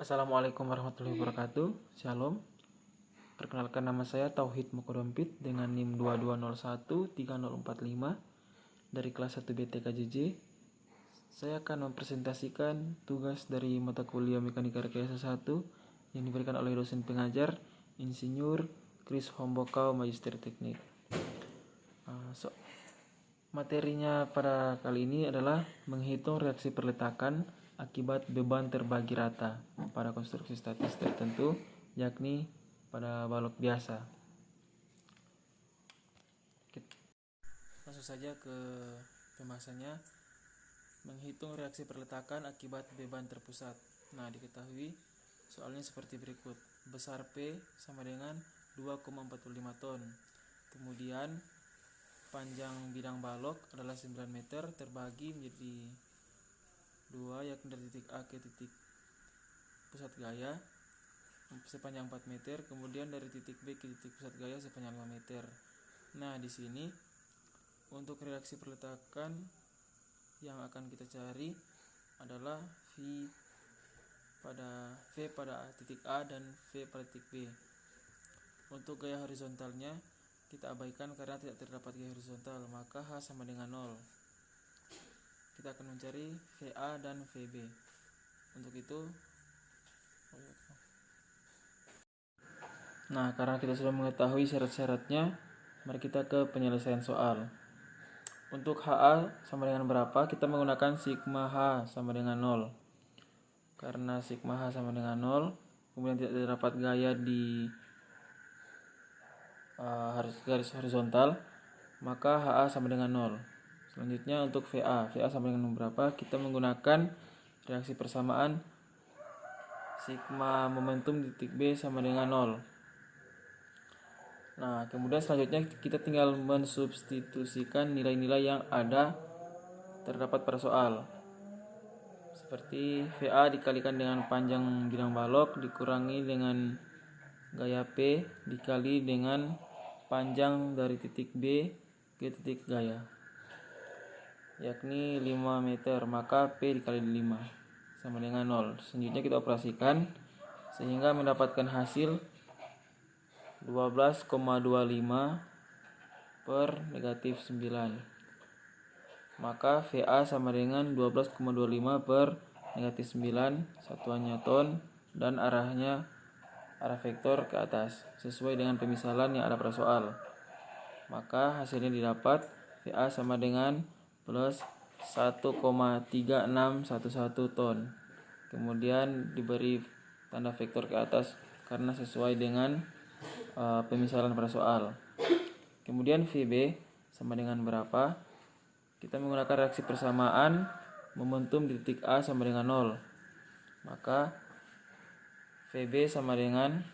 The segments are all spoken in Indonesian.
Assalamualaikum warahmatullahi wabarakatuh. Shalom. Perkenalkan, nama saya Tauhid Mukodompit dengan NIM 22013045 dari kelas 1 BTKJJ. Saya akan mempresentasikan tugas dari mata kuliah Mekanika Rekayasa 1 yang diberikan oleh dosen pengajar Insinyur Chris Hombokau, Magister Teknik. Materinya pada kali ini adalah menghitung reaksi perletakan akibat beban terbagi rata pada konstruksi statis tertentu, yakni pada balok biasa. Langsung saja ke pembahasannya. Menghitung reaksi perletakan akibat beban terpusat. Nah, diketahui soalnya seperti berikut. Besar P sama dengan 2,45 ton. Kemudian panjang bidang balok adalah 9 meter terbagi menjadi 2, yakni dari titik A ke titik pusat gaya sepanjang 4 meter, kemudian dari titik B ke titik pusat gaya sepanjang 5 meter. Nah, di sini untuk reaksi perletakan yang akan kita cari adalah V pada titik A dan V pada titik B. Untuk gaya horizontalnya kita abaikan karena tidak terdapat gaya horizontal, maka H sama dengan 0. Kita akan mencari VA dan VB. Untuk itu, karena kita sudah mengetahui syarat-syaratnya, mari kita ke penyelesaian soal. Untuk HA sama dengan berapa, kita menggunakan sigma H sama dengan 0. Karena sigma H sama dengan 0, kemudian tidak terdapat gaya di garis horizontal, maka HA sama dengan 0. Selanjutnya untuk VA sama dengan berapa, kita menggunakan reaksi persamaan sigma momentum di titik B sama dengan 0. Nah, kemudian selanjutnya kita tinggal mensubstitusikan nilai-nilai yang ada terdapat pada soal. Seperti VA dikalikan dengan panjang bidang balok dikurangi dengan gaya P dikali dengan panjang dari titik B ke titik gaya, yakni 5 meter, maka P dikali 5 sama dengan 0. Selanjutnya kita operasikan sehingga mendapatkan hasil 12,25 per negatif 9. Maka VA sama dengan 12,25 per negatif 9, satuannya ton, dan arah vektor ke atas sesuai dengan pemisalan yang ada pada soal. Maka hasilnya didapat VA sama dengan plus 1,3611 ton. Kemudian diberi tanda vektor ke atas karena sesuai dengan pemisalan pada soal. Kemudian VB sama dengan berapa? Kita menggunakan reaksi persamaan momentum di titik A sama dengan 0. Maka VB sama dengan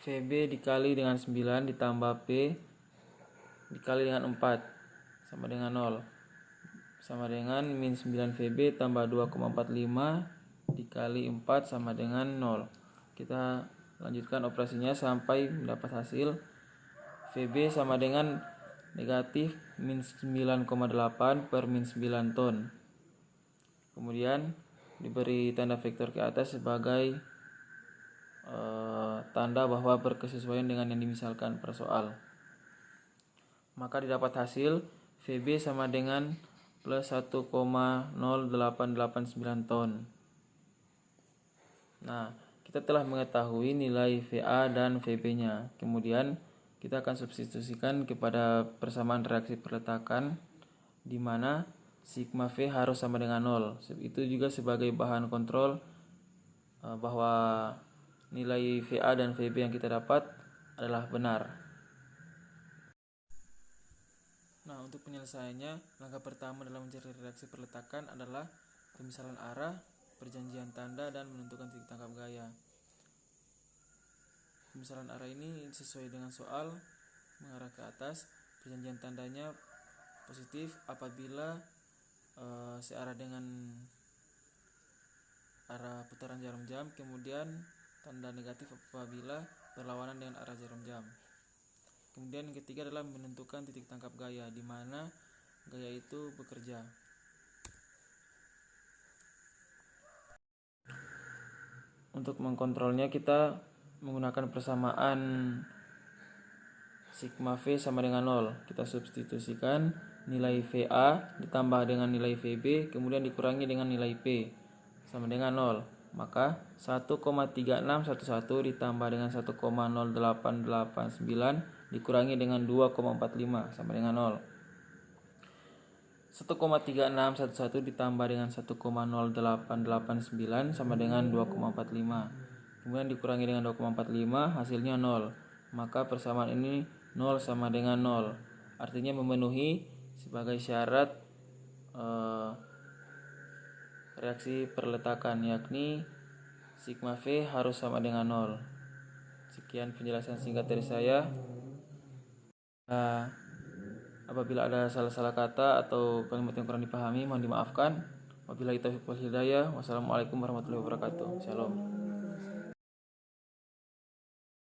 VB dikali dengan 9 ditambah P dikali dengan 4 sama dengan 0. Sama dengan min 9 VB tambah 2,45 dikali 4 sama dengan 0. Kita lanjutkan operasinya sampai mendapat hasil VB sama dengan negatif min 9,8 per min 9 ton. Kemudian diberi tanda vektor ke atas sebagai tanda bahwa berkesesuaian dengan yang dimisalkan per soal. Maka didapat hasil VB sama dengan plus 1,0889 ton. Nah, kita telah mengetahui nilai VA dan VB-nya. Kemudian kita akan substitusikan kepada persamaan reaksi perletakan di mana sigma V harus sama dengan 0. Itu juga sebagai bahan kontrol bahwa nilai VA dan VB yang kita dapat adalah benar. Nah, untuk penyelesaiannya, langkah pertama dalam mencari reaksi perletakan adalah pemisalan arah, perjanjian tanda, dan menentukan titik tangkap gaya. Pemisalan arah ini sesuai dengan soal mengarah ke atas. Perjanjian tandanya positif apabila searah dengan arah putaran jarum jam, kemudian tanda negatif apabila berlawanan dengan arah jarum jam. Kemudian yang ketiga adalah menentukan titik tangkap gaya, di mana gaya itu bekerja. Untuk mengkontrolnya kita menggunakan persamaan sigma V sama dengan 0. Kita substitusikan nilai VA ditambah dengan nilai VB kemudian dikurangi dengan nilai P sama dengan 0. Maka 1,3611 ditambah dengan 1,0889 dikurangi dengan 2,45 sama dengan 0. 1,3611 ditambah dengan 1,0889 sama dengan 2,45. Kemudian dikurangi dengan 2,45 hasilnya 0. Maka persamaan ini 0 sama dengan 0. Artinya memenuhi sebagai syarat reaksi perletakan, yakni sigma V harus sama dengan 0. Sekian penjelasan singkat dari saya. Apabila ada salah-salah kata atau kalimat yang kurang dipahami, mohon dimaafkan. Wabillahi taufiq wal hidayah. Wassalamualaikum warahmatullahi wabarakatuh. Shalom.